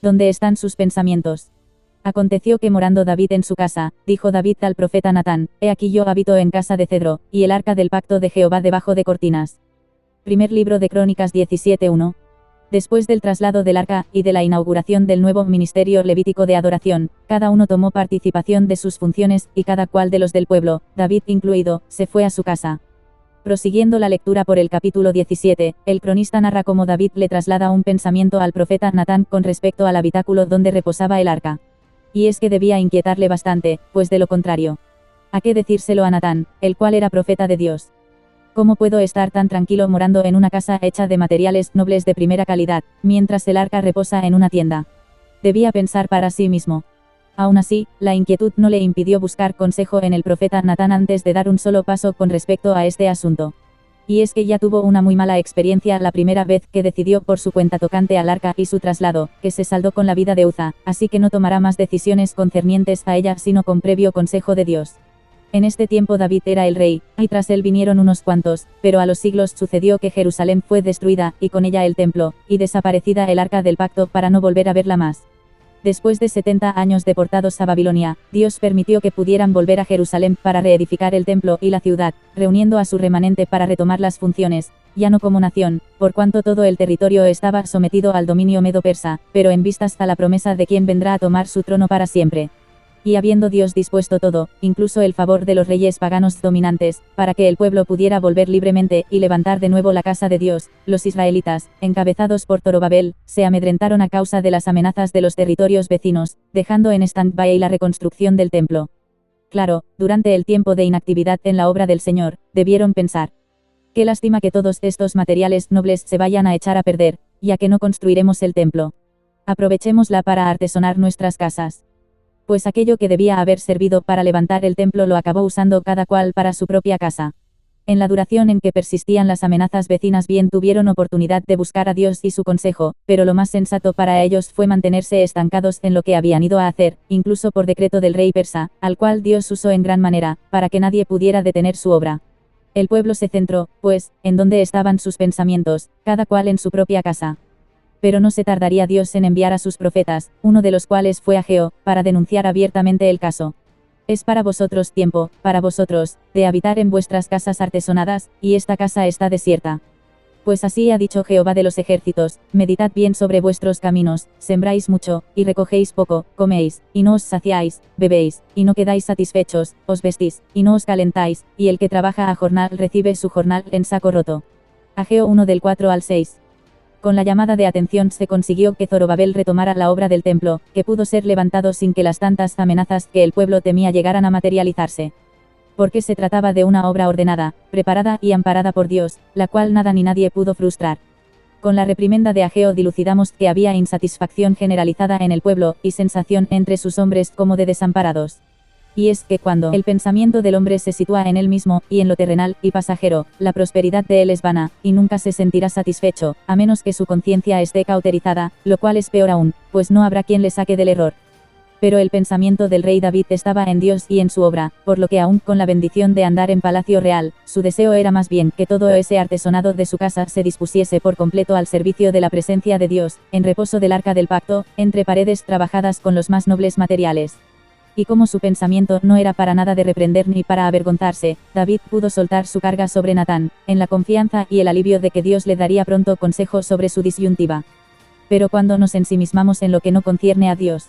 ¿Dónde están sus pensamientos? Aconteció que morando David en su casa, dijo David al profeta Natán: He aquí yo habito en casa de cedro, y el arca del pacto de Jehová debajo de cortinas. Primer libro de Crónicas 17:1. Después del traslado del arca, y de la inauguración del nuevo ministerio levítico de adoración, cada uno tomó participación de sus funciones, y cada cual de los del pueblo, David incluido, se fue a su casa. Prosiguiendo la lectura por el capítulo 17, el cronista narra cómo David le traslada un pensamiento al profeta Natán con respecto al habitáculo donde reposaba el arca. Y es que debía inquietarle bastante, pues de lo contrario, ¿a qué decírselo a Natán, el cual era profeta de Dios? ¿Cómo puedo estar tan tranquilo morando en una casa hecha de materiales nobles de primera calidad, mientras el arca reposa en una tienda? Debía pensar para sí mismo. Aún así, la inquietud no le impidió buscar consejo en el profeta Natán antes de dar un solo paso con respecto a este asunto. Y es que ya tuvo una muy mala experiencia la primera vez que decidió por su cuenta tocante al arca y su traslado, que se saldó con la vida de Uza, así que no tomará más decisiones concernientes a ella sino con previo consejo de Dios. En este tiempo David era el rey, y tras él vinieron unos cuantos, pero a los siglos sucedió que Jerusalén fue destruida, y con ella el templo, y desaparecida el arca del pacto para no volver a verla más. Después de 70 años deportados a Babilonia, Dios permitió que pudieran volver a Jerusalén para reedificar el templo y la ciudad, reuniendo a su remanente para retomar las funciones, ya no como nación, por cuanto todo el territorio estaba sometido al dominio medo-persa, pero en vistas a la promesa de quien vendrá a tomar su trono para siempre. Y habiendo Dios dispuesto todo, incluso el favor de los reyes paganos dominantes, para que el pueblo pudiera volver libremente y levantar de nuevo la casa de Dios, los israelitas, encabezados por Zorobabel, se amedrentaron a causa de las amenazas de los territorios vecinos, dejando en stand-by la reconstrucción del templo. Claro, durante el tiempo de inactividad en la obra del Señor, debieron pensar: qué lástima que todos estos materiales nobles se vayan a echar a perder, ya que no construiremos el templo. Aprovechémosla para artesonar nuestras casas. Pues aquello que debía haber servido para levantar el templo lo acabó usando cada cual para su propia casa. En la duración en que persistían las amenazas vecinas bien tuvieron oportunidad de buscar a Dios y su consejo, pero lo más sensato para ellos fue mantenerse estancados en lo que habían ido a hacer, incluso por decreto del rey persa, al cual Dios usó en gran manera, para que nadie pudiera detener su obra. El pueblo se centró, pues, en donde estaban sus pensamientos, cada cual en su propia casa. Pero no se tardaría Dios en enviar a sus profetas, uno de los cuales fue Ageo, para denunciar abiertamente el caso. Es para vosotros tiempo, para vosotros, de habitar en vuestras casas artesonadas, y esta casa está desierta. Pues así ha dicho Jehová de los ejércitos: meditad bien sobre vuestros caminos, sembráis mucho, y recogéis poco, coméis, y no os saciáis, bebéis, y no quedáis satisfechos, os vestís, y no os calentáis, y el que trabaja a jornal recibe su jornal en saco roto. Ageo 1 del 4 al 6. Con la llamada de atención se consiguió que Zorobabel retomara la obra del templo, que pudo ser levantado sin que las tantas amenazas que el pueblo temía llegaran a materializarse. Porque se trataba de una obra ordenada, preparada y amparada por Dios, la cual nada ni nadie pudo frustrar. Con la reprimenda de Ageo dilucidamos que había insatisfacción generalizada en el pueblo, y sensación entre sus hombres como de desamparados. Y es que cuando el pensamiento del hombre se sitúa en él mismo, y en lo terrenal y pasajero, la prosperidad de él es vana, y nunca se sentirá satisfecho, a menos que su conciencia esté cauterizada, lo cual es peor aún, pues no habrá quien le saque del error. Pero el pensamiento del rey David estaba en Dios y en su obra, por lo que aún con la bendición de andar en palacio real, su deseo era más bien que todo ese artesonado de su casa se dispusiese por completo al servicio de la presencia de Dios, en reposo del arca del pacto, entre paredes trabajadas con los más nobles materiales. Y como su pensamiento no era para nada de reprender ni para avergonzarse, David pudo soltar su carga sobre Natán, en la confianza y el alivio de que Dios le daría pronto consejo sobre su disyuntiva. Pero cuando nos ensimismamos en lo que no concierne a Dios,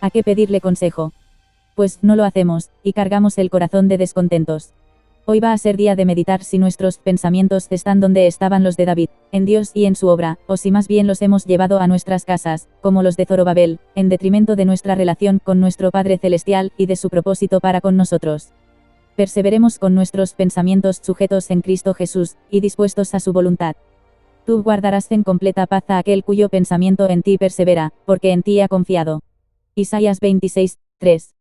¿a qué pedirle consejo? Pues no lo hacemos, y cargamos el corazón de descontentos. Hoy va a ser día de meditar si nuestros pensamientos están donde estaban los de David, en Dios y en su obra, o si más bien los hemos llevado a nuestras casas, como los de Zorobabel, en detrimento de nuestra relación con nuestro Padre Celestial y de su propósito para con nosotros. Perseveremos con nuestros pensamientos sujetos en Cristo Jesús, y dispuestos a su voluntad. Tú guardarás en completa paz a aquel cuyo pensamiento en ti persevera, porque en ti ha confiado. Isaías 26, 3.